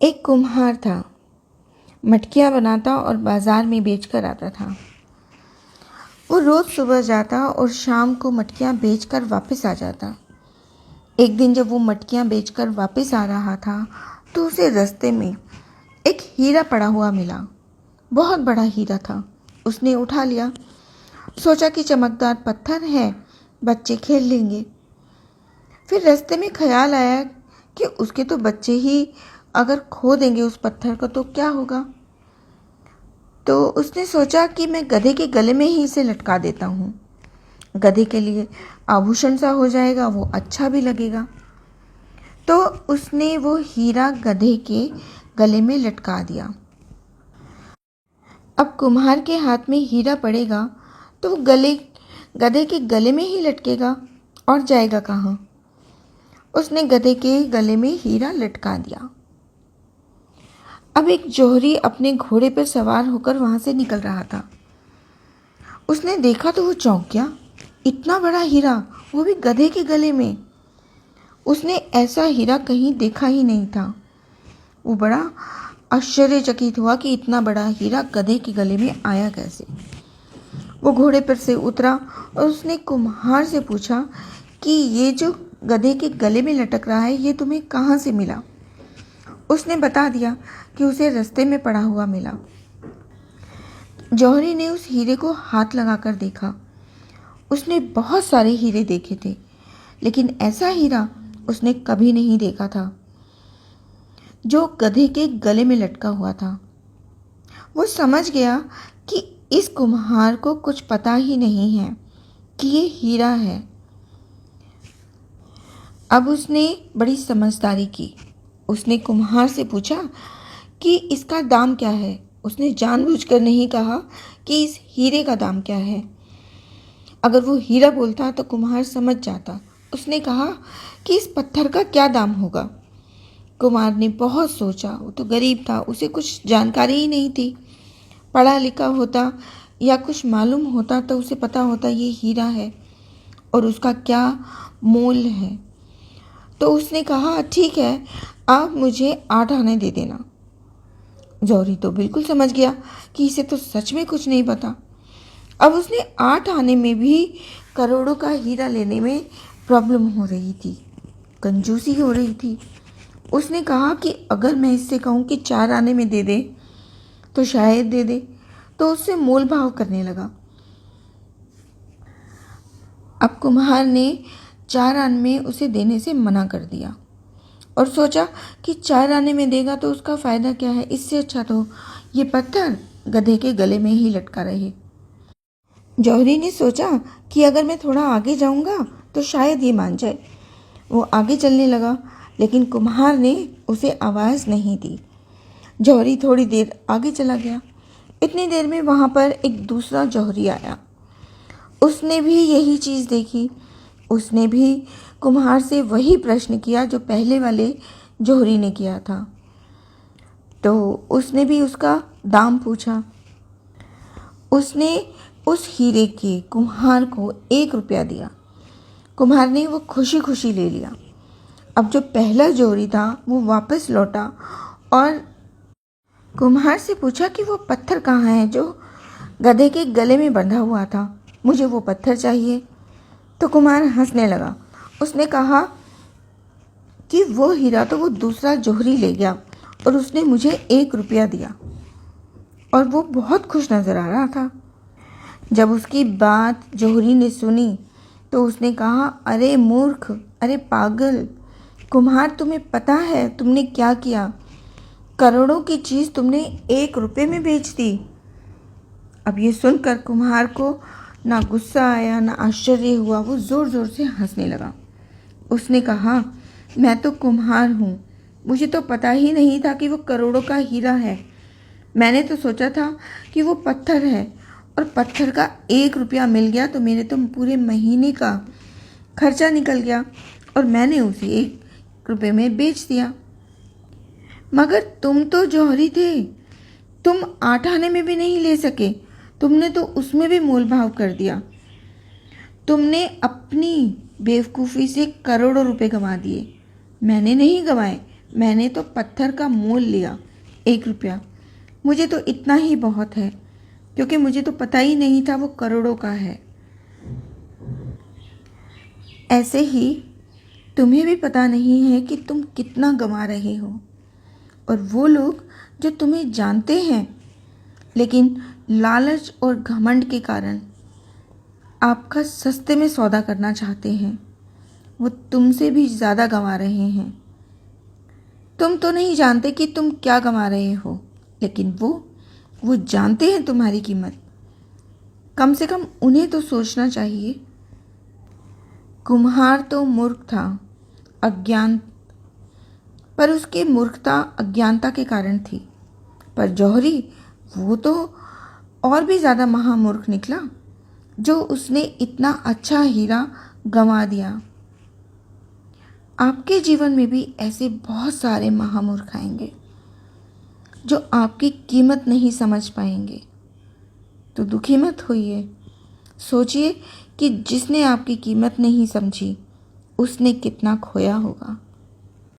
एक कुम्हार था। मटकियाँ बनाता और बाजार में बेचकर आता था। वो रोज सुबह जाता और शाम को मटकियाँ बेचकर वापस आ जाता। एक दिन जब वो मटकियाँ बेचकर वापस आ रहा था तो उसे रास्ते में एक हीरा पड़ा हुआ मिला। बहुत बड़ा हीरा था। उसने उठा लिया। सोचा कि चमकदार पत्थर है, बच्चे खेल लेंगे। फिर रास्ते में ख्याल आया कि उसके तो बच्चे ही अगर खो देंगे उस पत्थर को तो क्या होगा। तो उसने सोचा कि मैं गधे के गले में ही इसे लटका देता हूँ। गधे के लिए आभूषण सा हो जाएगा, वो अच्छा भी लगेगा। तो उसने वो हीरा गधे के गले में लटका दिया। अब कुम्हार के हाथ में हीरा पड़ेगा तो वो गधे के गले में ही लटकेगा और जाएगा कहाँ। उसने गधे के गले में हीरा लटका दिया। अब एक जौहरी अपने घोड़े पर सवार होकर वहां से निकल रहा था। उसने देखा तो वो चौंक गया। इतना बड़ा हीरा, वो भी गधे के गले में। उसने ऐसा हीरा कहीं देखा ही नहीं था। वो बड़ा आश्चर्यचकित हुआ कि इतना बड़ा हीरा गधे के गले में आया कैसे। वो घोड़े पर से उतरा और उसने कुम्हार से पूछा कि ये जो गधे के गले में लटक रहा है ये तुम्हें कहाँ से मिला। उसने बता दिया कि उसे रास्ते में पड़ा हुआ मिला। जौहरी ने उस हीरे को हाथ लगाकर देखा। उसने बहुत सारे हीरे देखे थे, लेकिन ऐसा हीरा उसने कभी नहीं देखा था जो गधे के गले में लटका हुआ था। वो समझ गया कि इस कुम्हार को कुछ पता ही नहीं है कि ये हीरा है। अब उसने बड़ी समझदारी की। उसने कुम्हार से पूछा कि इसका दाम क्या है। उसने जानबूझकर नहीं कहा कि इस हीरे का दाम क्या है। अगर वो हीरा बोलता तो कुम्हार समझ जाता। उसने कहा कि इस पत्थर का क्या दाम होगा। कुम्हार ने बहुत सोचा। वो तो गरीब था, उसे कुछ जानकारी ही नहीं थी। पढ़ा लिखा होता या कुछ मालूम होता तो उसे पता होता ये हीरा है और उसका क्या मोल है। तो उसने कहा ठीक है, आप मुझे 8 आने दे देना। जौहरी तो बिल्कुल समझ गया कि इसे तो सच में कुछ नहीं पता। अब उसने 8 आने में भी करोड़ों का हीरा लेने में प्रॉब्लम हो रही थी, कंजूसी हो रही थी। उसने कहा कि अगर मैं इससे कहूँ कि 4 आने में दे दे तो शायद दे दे। तो उससे मोल भाव करने लगा। अब कुम्हार ने 4 आने में उसे देने से मना कर दिया और सोचा कि 4 आने में देगा तो उसका फ़ायदा क्या है। इससे अच्छा तो ये पत्थर गधे के गले में ही लटका रहे। जौहरी ने सोचा कि अगर मैं थोड़ा आगे जाऊंगा तो शायद ये मान जाए। वो आगे चलने लगा, लेकिन कुम्हार ने उसे आवाज़ नहीं दी। जौहरी थोड़ी देर आगे चला गया। इतनी देर में वहाँ पर एक दूसरा जौहरी आया। उसने भी यही चीज़ देखी। उसने भी कुम्हार से वही प्रश्न किया जो पहले वाले जौहरी ने किया था। तो उसने भी उसका दाम पूछा। उसने उस हीरे के कुम्हार को 1 रुपया दिया। कुम्हार ने वो खुशी खुशी ले लिया। अब जो पहला जौहरी था वो वापस लौटा और कुम्हार से पूछा कि वो पत्थर कहाँ है जो गधे के गले में बंधा हुआ था। मुझे वो पत्थर चाहिए। तो कुम्हार हंसने लगा। उसने कहा कि वो हीरा तो वो दूसरा जौहरी ले गया और उसने मुझे 1 रुपया दिया और वो बहुत खुश नज़र आ रहा था। जब उसकी बात जौहरी ने सुनी तो उसने कहा, अरे मूर्ख, अरे पागल कुम्हार, तुम्हें पता है तुमने क्या किया? करोड़ों की चीज़ तुमने 1 रुपये में बेच दी। अब ये सुनकर कुम्हार को ना गुस्सा आया ना आश्चर्य हुआ। वो ज़ोर ज़ोर से हंसने लगा। उसने कहा, मैं तो कुम्हार हूँ, मुझे तो पता ही नहीं था कि वो करोड़ों का हीरा है। मैंने तो सोचा था कि वो पत्थर है और पत्थर का 1 रुपया मिल गया तो मेरे तो पूरे महीने का खर्चा निकल गया और मैंने उसे 1 रुपये में बेच दिया। मगर तुम तो जौहरी थे, तुम 8 आने में भी नहीं ले सके। तुमने तो उसमें भी मोल भाव कर दिया। तुमने अपनी बेवकूफ़ी से करोड़ों रुपए गंवा दिए। मैंने नहीं गंवाए, मैंने तो पत्थर का मोल लिया, 1 रुपया। मुझे तो इतना ही बहुत है, क्योंकि मुझे तो पता ही नहीं था वो करोड़ों का है। ऐसे ही तुम्हें भी पता नहीं है कि तुम कितना गंवा रहे हो, और वो लोग जो तुम्हें जानते हैं लेकिन लालच और घमंड के कारण आपका सस्ते में सौदा करना चाहते हैं, वो तुमसे भी ज़्यादा गंवा रहे हैं। तुम तो नहीं जानते कि तुम क्या गंवा रहे हो, लेकिन वो जानते हैं तुम्हारी कीमत। कम से कम उन्हें तो सोचना चाहिए। कुम्हार तो मूर्ख था, अज्ञान, पर उसकी मूर्खता अज्ञानता के कारण थी। पर जौहरी, वो तो और भी ज़्यादा महामूर्ख निकला, जो उसने इतना अच्छा हीरा गंवा दिया। आपके जीवन में भी ऐसे बहुत सारे महामूर्ख आएंगे जो आपकी कीमत नहीं समझ पाएंगे। तो दुखी मत होइए, सोचिए कि जिसने आपकी कीमत नहीं समझी उसने कितना खोया होगा।